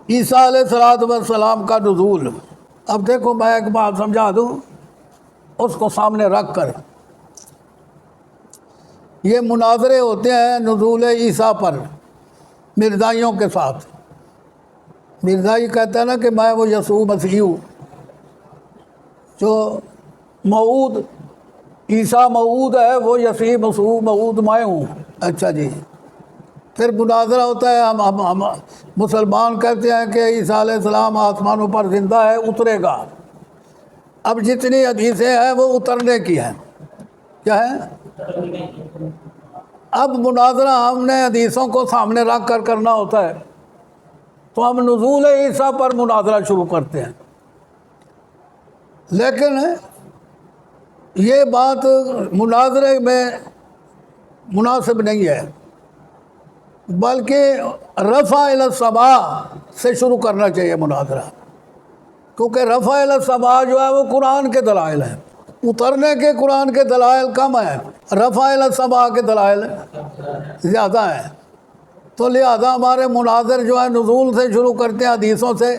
عیسیٰ علیہ السلام کا نزول۔ اب دیکھو میں ایک بات سمجھا دوں اس کو سامنے رکھ کر، یہ مناظرے ہوتے ہیں نزول عیسیٰ پر مرزائیوں کے ساتھ۔ مرزائی کہتا ہے نا کہ میں وہ یسوع مسیح ہوں جو موعود، عیسیٰ موعود ہے، وہ یسوع موعود میں ہوں۔ اچھا جی، پھر مناظرہ ہوتا ہے، ہم مسلمان کہتے ہیں کہ عیسیٰ علیہ السلام آسمانوں پر زندہ ہے، اترے گا۔ اب جتنی حدیثیں ہیں وہ اترنے کی ہیں، کیا ہے؟ اب مناظرہ ہم نے حدیثوں کو سامنے رکھ کر کرنا ہوتا ہے، تو ہم نزول عیسیٰ پر مناظرہ شروع کرتے ہیں۔ لیکن یہ بات مناظرے میں مناسب نہیں ہے، بلکہ رفع الی السماء سے شروع کرنا چاہیے مناظرہ، کیونکہ رفع الی السماء جو ہے وہ قرآن کے دلائل ہیں، اترنے کے قرآن کے دلائل کم ہیں، رفع الی السماء کے دلائل زیادہ ہیں۔ تو لہذا ہمارے مناظر جو ہے نزول سے شروع کرتے ہیں، حدیثوں سے،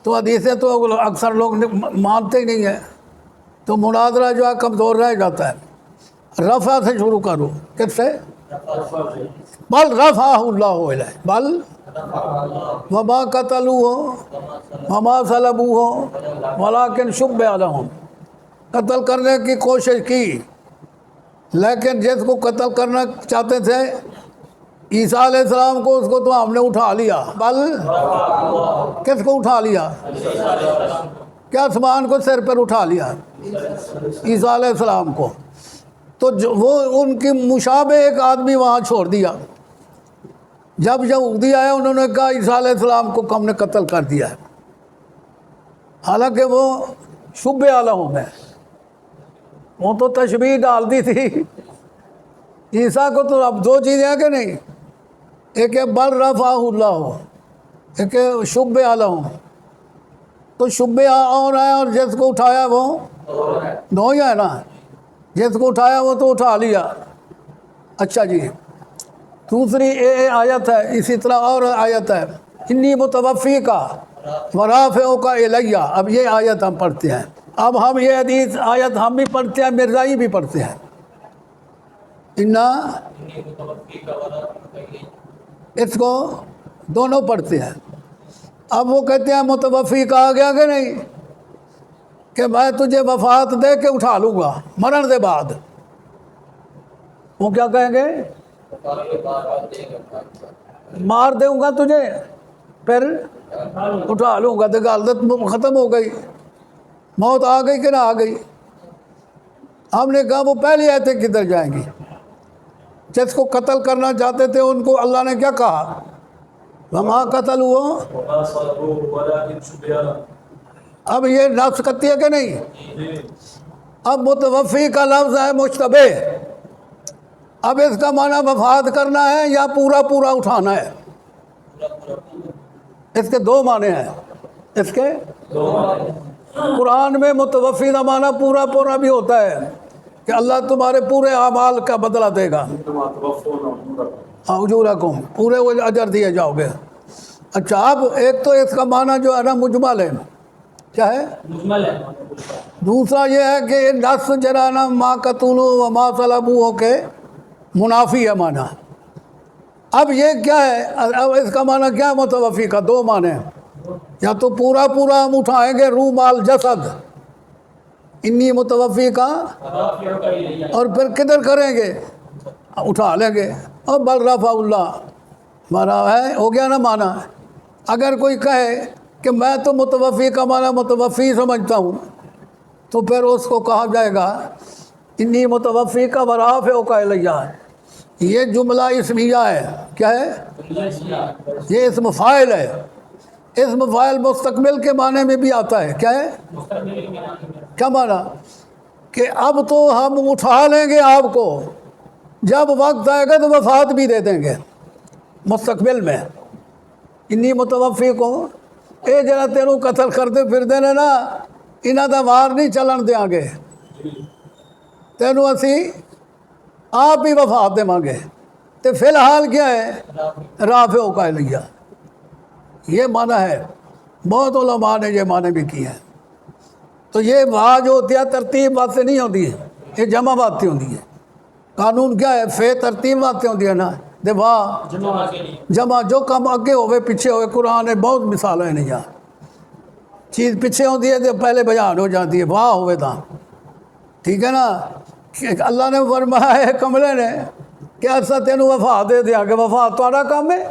تو حدیثیں تو اکثر لوگ مانتے ہی نہیں ہیں، تو مناظرہ جو ہے کمزور رہ جاتا ہے۔ رفع سے شروع کرو، کس سے؟ بل رفعہ اللہ الیہ، بل وما قتلوہ وما صلبوہ ولکن شبہ لہم، قتل کرنے کی کوشش کی لیکن جس کو قتل کرنا چاہتے تھے عیسیٰ علیہ السلام کو، اس کو تو ہم نے اٹھا لیا۔ بل کس کو اٹھا لیا؟ کیا آسمان کو سر پر اٹھا لیا؟ عیسیٰ علیہ السلام کو۔ تو وہ ان کی مشابہ ایک آدمی وہاں چھوڑ دیا۔ جب یہودی آئے انہوں نے کہا عیسیٰ علیہ السلام کو ہم نے قتل کر دیا ہے، حالانکہ وہ شبہ لہم ہے، وہ تو تشبیہ ڈال دی تھی۔ عیسیٰ کو تو اب دو چیزیں ہیں کہ نہیں، ایک ہے بل رفعہ اللہ، ایک ہے شبہ لہم۔ تو شبہ اور ہے اور جس کو اٹھایا وہ دو ہی ہے نا، جس کو اٹھایا وہ تو اٹھا لیا۔ اچھا جی، دوسری آیت ہے، اسی طرح اور آیت ہے، انی متوفیک ورافعک الیہ۔ اب یہ آیت ہم پڑھتے ہیں، اب ہم یہ حدیث آیت ہم بھی پڑھتے ہیں، مرزائی بھی پڑھتے ہیں، انا اس کو دونوں پڑھتے ہیں۔ اب وہ کہتے ہیں متوفی کہا گیا کہ نہیں، کہ میں تجھے وفات دے کے اٹھا لوں گا مرن کے بعد۔ وہ کیا کہیں گے؟ مار دوں گا تجھے پھر اٹھا لوں گا۔ تو حالت ختم ہو گئی، موت آ گئی کہ نہ آ گئی؟ ہم نے کہا وہ پہلی آیتیں کدھر جائیں گی؟ جس کو قتل کرنا چاہتے تھے ان کو اللہ نے کیا کہا؟ وما قتل ہوا۔ اب یہ نفس کرتی ہے کہ نہیں؟ اب متوفی کا لفظ ہے مشتبہ، اب اس کا معنی وفات کرنا ہے یا پورا پورا اٹھانا ہے؟ اس کے دو معنی ہیں، اس کے قرآن میں متوفی کا معنی پورا پورا بھی ہوتا ہے کہ اللہ تمہارے پورے اعمال کا بدلہ دے گا، اجورکم، پورے وہ اجر دیے جاؤ گے۔ اچھا، اب ایک تو اس کا معنی جو ہے نا مجمل ہے، کیا ہے؟ دوسرا یہ ہے کہ نص جرانا ما قتلوا وما صلبوا کے منافی ہے معنی۔ اب یہ کیا ہے؟ اب اس کا معنی کیا ہے؟ متوفی کا دو معنی ہیں، یا تو پورا پورا ہم اٹھائیں گے روح مال جسد، انی متوفی کا، اور پھر کدھر کریں گے؟ اٹھا لیں گے۔ اور بل رفع اللہ مانا ہے، ہو گیا نا معنی۔ اگر کوئی کہے کہ میں تو متوفی کا معنی متوفی سمجھتا ہوں، تو پھر اس کو کہا جائے گا انی متوفی کا ورافعک الیہ۔ یہ جملہ اسمیہ ہے، کیا ہے؟ یہ اسم فاعل ہے۔ اسم فاعل مستقبل کے معنی میں بھی آتا ہے، کیا ہے؟ کیا معنی؟ کہ اب تو ہم اٹھا لیں گے آپ کو، جب وقت آئے گا تو وفات بھی دے دیں گے مستقبل میں۔ انی متوفی کو اے جنا تینوں قتل کرتے پھر دینے نا، انہاں دا وار نہیں چلن دیا گے، تینوں اسی آپ ہی وفات دے مانگے۔ تو فی الحال کیا ہے؟ رافعک الیہ، یہ معنی ہے، بہت علماء نے یہ معنی بھی کیا ہے۔ تو یہ وہاں جو ہوتی ہے ترتیب باتیں نہیں ہوتی ہے، یہ جمع باتیں ہوتی ہیں۔ قانون کیا ہے؟ فے ترتیب باتیں ہوتی ہے نا، دے واہ جمع جو کم اگے ہوئے پیچھے ہوئے، قرآن نے بہت مثال ہے نہیں جہاں چیز پیچھے ہوتی ہے تو پہلے بیان ہو جاتی ہے، واہ ہوئے تھا، ٹھیک ہے نا۔ اللہ نے فرمایا ہے کملے نے کہ ایسا تینوں وفا دے دیا کہ وفا تمہارا کام ہے،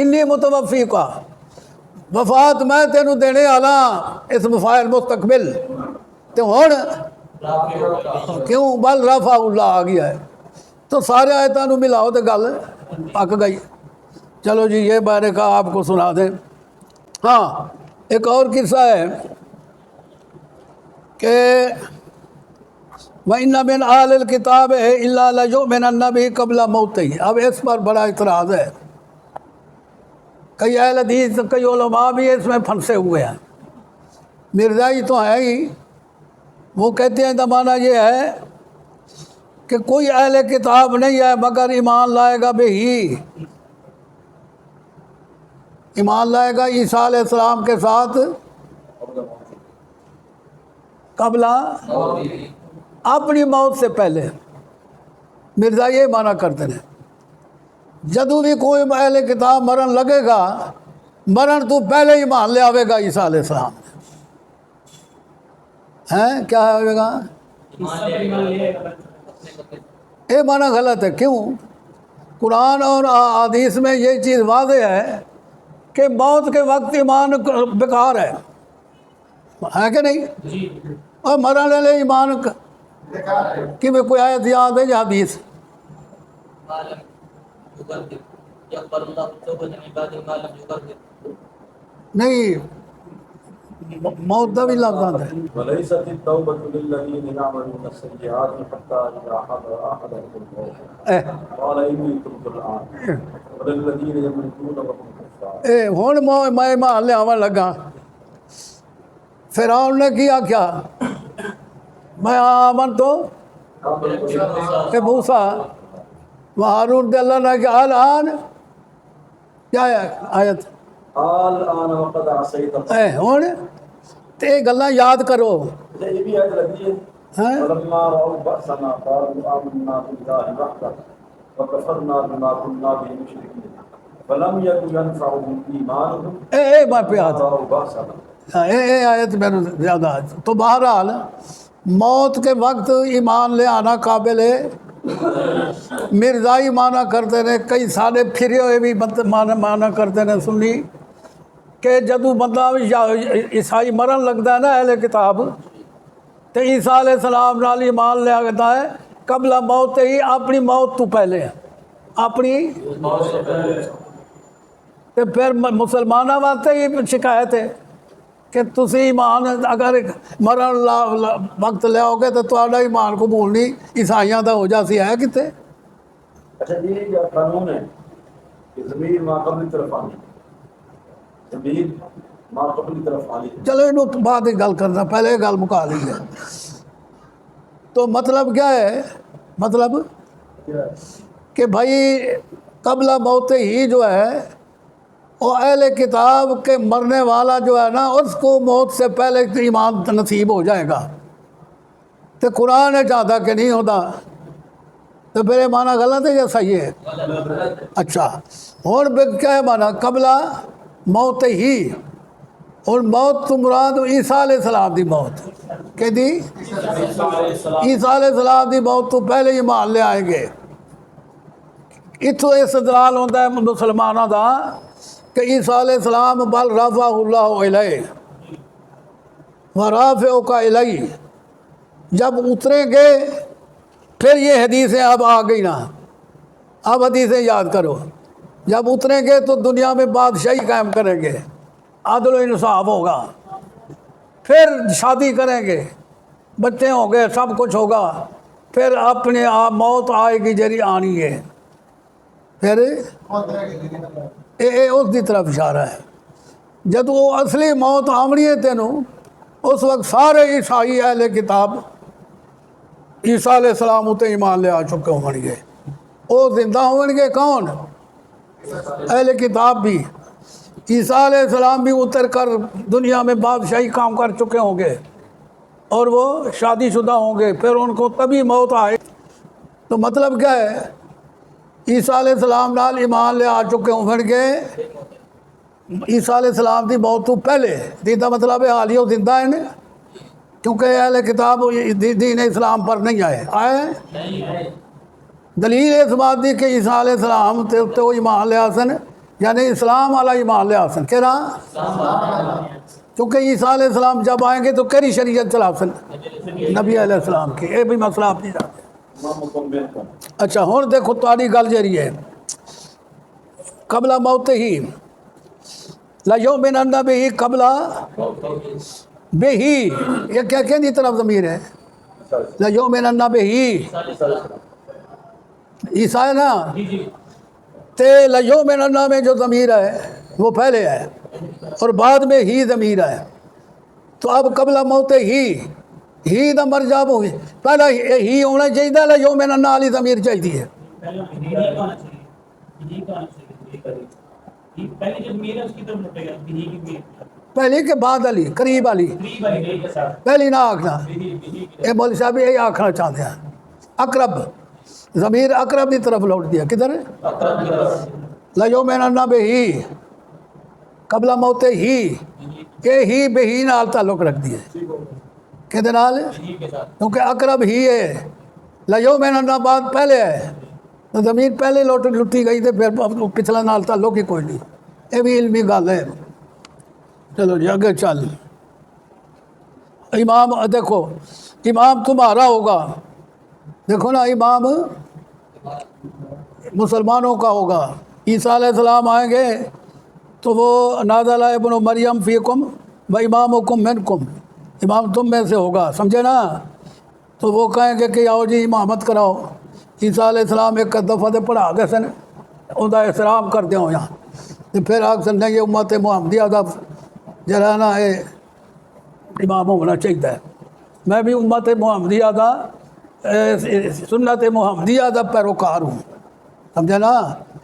انی متوفی کا وفات میں تینوں دینے والا، اس فاعل مستقبل تو ہن کیوں بل رفع اللہ آ گیا ہے، تو سارے آیتوں ملاؤ تو گل پک گئی۔ چلو جی یہ میں نے کہا آپ کو سنا دیں۔ ہاں ایک اور قصہ ہے کہ وَإِنَّ مِنْ أَهْلِ الْكِتَابِ إِلَّا لَيُؤْمِنَنَّ بِهِ قَبْلَ مَوْتِهِ۔ اب اس پر بڑا اعتراض ہے، کئی اہل حدیث کئی علماء بھی اس میں پھنسے ہوئے ہیں۔ مرزائی تو ہے ہی، وہ کہتے ہیں معنی یہ ہے کہ کوئی اہل کتاب نہیں ہے مگر ایمان لائے گا بہی، ایمان لائے گا عیسیٰ علیہ السلام کے ساتھ قبل اپنی موت سے پہلے۔ مرزا یہ معنی کرتے ہیں جدو بھی کوئی اہل کتاب مرن لگے گا، مرن تو پہلے ہی مان لے آوے گا عیسیٰ علیہ السلام ہیں، کیا ہوئے گا؟ یہ معنی غلط ہے۔ کیوں؟ قرآن اور حدیث میں یہ چیز واضح ہے کہ موت کے وقت ایمان بیکار ہے کہ نہیں؟ اور مرن والے ایمان کہ میں کوئی آیت یاد ہے یا حدیث؟ نہیں، موت کا بھی لفظ آتا ہے۔ وَلَيْسَتِ التَّوْبَةُ لِلَّذِينَ يَعْمَلُونَ السَّيِّئَاتِ حَتَّىٰ إِذَا حَضَرَ أَحَدَهُمُ الْمَوْتُ قَالَ إِنِّي تُبْتُ الْآنَ وَلِلَّذِينَ يَمُوتُونَ وَهُمْ كُفَّارٌ۔ ہن میں ایمان لے آون لگا، فرعون نے کیا کیا؟ میں آمن تو کہ موسیٰ و ہارون، اللہ نے کہا الآن، کیا ہے آیت؟ الآن وقد عصيت ہن تے گلاں یاد کرو۔ یہ بھی آیت لگی ہے فلما رأوا بأسنا قالوا آمنا بالله وحده وكفرنا بما كنا به مشركين فلم يكن ينفعهم إيمانهم میں پہ آتا رأوا بأسنا۔ اے آیت میں زیادہ ہے۔ تو بہرحال موت کے وقت ایمان لے آنا قابل ہے۔ مرزائی معنی کرتے ہیں، کئی سارے پھرے ہوئے بھی معنی کرتے ہیں سنی، کہ جدو بندہ عیسائی مرن لگتا ہے نا اہل کتاب، تو عیسیٰ علیہ السلام نال ایمان لے آتا ہے قبل موت ہی، اپنی موت تو پہلے، اپنی تو پھر مسلمانوں واسطے ہی شکایت ہے کہ تسی ایمان اگر مرن وقت لے آؤ گے تو تہاڈا ایمان قبول نہیں، عیسائیاں دا ہو جاسی ہے کتے۔ اچھا یہ قانون ہے کہ ضمیر ما قبل طرف آنی، ضمیر ما قبل طرف آنی۔ چلو انہوں بعد ہی گل کرنا، پہلے گل مکا لی ہے۔ تو مطلب کیا ہے؟ مطلب کہ بھائی قبل موت ہی جو ہے وہ اہل کتاب کے مرنے والا جو ہے نا، اس کو موت سے پہلے ایمان نصیب ہو جائے گا۔ تو قرآن نے چاہتا کہ نہیں ہوتا، تو پھر یہ معنی غلط ہے یا صحیح ہے؟ اچھا ہوں کیا ہے معنی؟ قبل موت ہی، اور موت تو مراد عیسیٰ علیہ السلام دی موت کہ دی، عیسیٰ علیہ السلام دی موت تو پہلے ہی مان لے آئیں گے۔ اتوں استدلال ہوتا ہے مسلمانوں دا کہ عیسیٰ علیہ السلام بل رفع اللہ علیہ ورافعک الیہ، جب اتریں گے پھر یہ حدیثیں اب آ گئی نا، اب حدیثیں یاد کرو، جب اتریں گے تو دنیا میں بادشاہی قائم کریں گے، عدل و انصاف ہوگا، پھر شادی کریں گے، بچے ہوں گے، سب کچھ ہوگا، پھر اپنے آپ موت آئے گی جری آنی ہے، پھر اے اس دی طرف اشارہ ہے۔ جب وہ اصلی موت آمنی ہے تینوں، اس وقت سارے عیسائی اہل کتاب عیسیٰ علیہ السلام تے ایمان لے آ چکے ہوں گے، وہ زندہ ہوں گے۔ کون؟ اہل کتاب بھی عیسیٰ علیہ السلام بھی اتر کر دنیا میں بادشاہی کام کر چکے ہوں گے اور وہ شادی شدہ ہوں گے، پھر ان کو تبھی موت آئے۔ تو مطلب کیا ہے، عیسیٰ علیہ السلام نال ایمان لے آ چکے ہوں پھر کے عیسیٰ علیہ السلام دی موت تو پہلے دیدہ مطلب ہے حالیہ زندہ ہے نا، کیونکہ اہل کتاب دین اسلام پر نہیں آئے۔ دلیل اس بات دی کہ عیسیٰ علیہ السلام تے وہ ایمان لے آسن، یعنی اسلام والا ایمان لے آسن، کہہ رہا کیونکہ عیسیٰ علیہ السلام جب آئیں گے تو کری شریعت چلا سن نبی علیہ السلام کی، یہ بھی مسئلہ آپ نہیں جانتے۔ اچھا ہوں دیکھو تاری گل جیری ہے، قبل موت ہی لیؤمنن بہ قبل بہ، یہ کیا کہنی طرف ضمیر ہے، لیؤمنن بہ عیسیٰ ہے نا، تے لیؤمنن میں جو ضمیر ہے وہ پہلے ہے اور بعد میں ہی ضمیر ہے، تو اب قبل موت ہی دا مرجع ہوئی، پہلا ہی ہونا چاہیے، لیؤمنن والی ضمیر چاہیے۔ پہلی کے بعد علی قریب علی، پہلی نہ آکھنا، اے مولوی صاحب یہی آکھنا چاہتے ہیں۔ اقرب ضمیر اقرب کی طرف لوٹ دیا، کدھر لیؤمنن بہ قبل موت ہی، یہ ہی بہی نال تعلق رکھ دیا، کدھر نال، کیونکہ اقرب ہی ہے، لیؤمنن بعد پہلے ہے، تو ضمیر پہلے لٹی گئی تھے، پھر پچھلا نال تعلق ہی کوئی نہیں، یہ بھی علمی گل ہے۔ چلو جی آگے چل، امام دیکھو امام تمہارا ہوگا، دیکھو نا امام مسلمانوں کا ہوگا، عیسیٰ علیہ السلام آئیں گے تو وہ نازل ابن مریم فیکم و امامکم منکم، امام تم میں سے ہوگا، سمجھے نا، تو وہ کہیں گے کہ آؤ جی امامت کراؤ۔ عیسیٰ علیہ السلام ایک دفعہ دے پڑھا گئے سن، ان کا احترام کرتے ہو یہاں، تو پھر آگ سن نہیں امت محمدیہ دا جرانا ہے امام ہونا چاہیے، میں بھی امت محمدیہ دا سنت محمدیہ دا پیروکار ہوں، سمجھے نا۔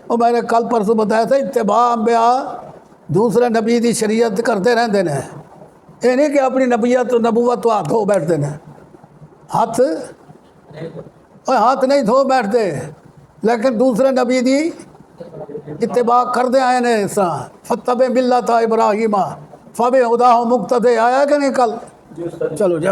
اور میں نے کل پرسوں بتایا تھا اتباع انبیاء دوسرے نبی دی شریعت کرتے رہتے ہیں، یہ نہیں کہ اپنی نبوت تو ہاتھ دھو بیٹھتے ہیں، ہاتھ نہیں دھو بیٹھتے، لیکن دوسرے نبی دی اتباع کرتے آئے نے، اس طرح فتبع ملت ابراہیم فبہداہ مقتدی، آیا کہ نہیں کل، چلو جی۔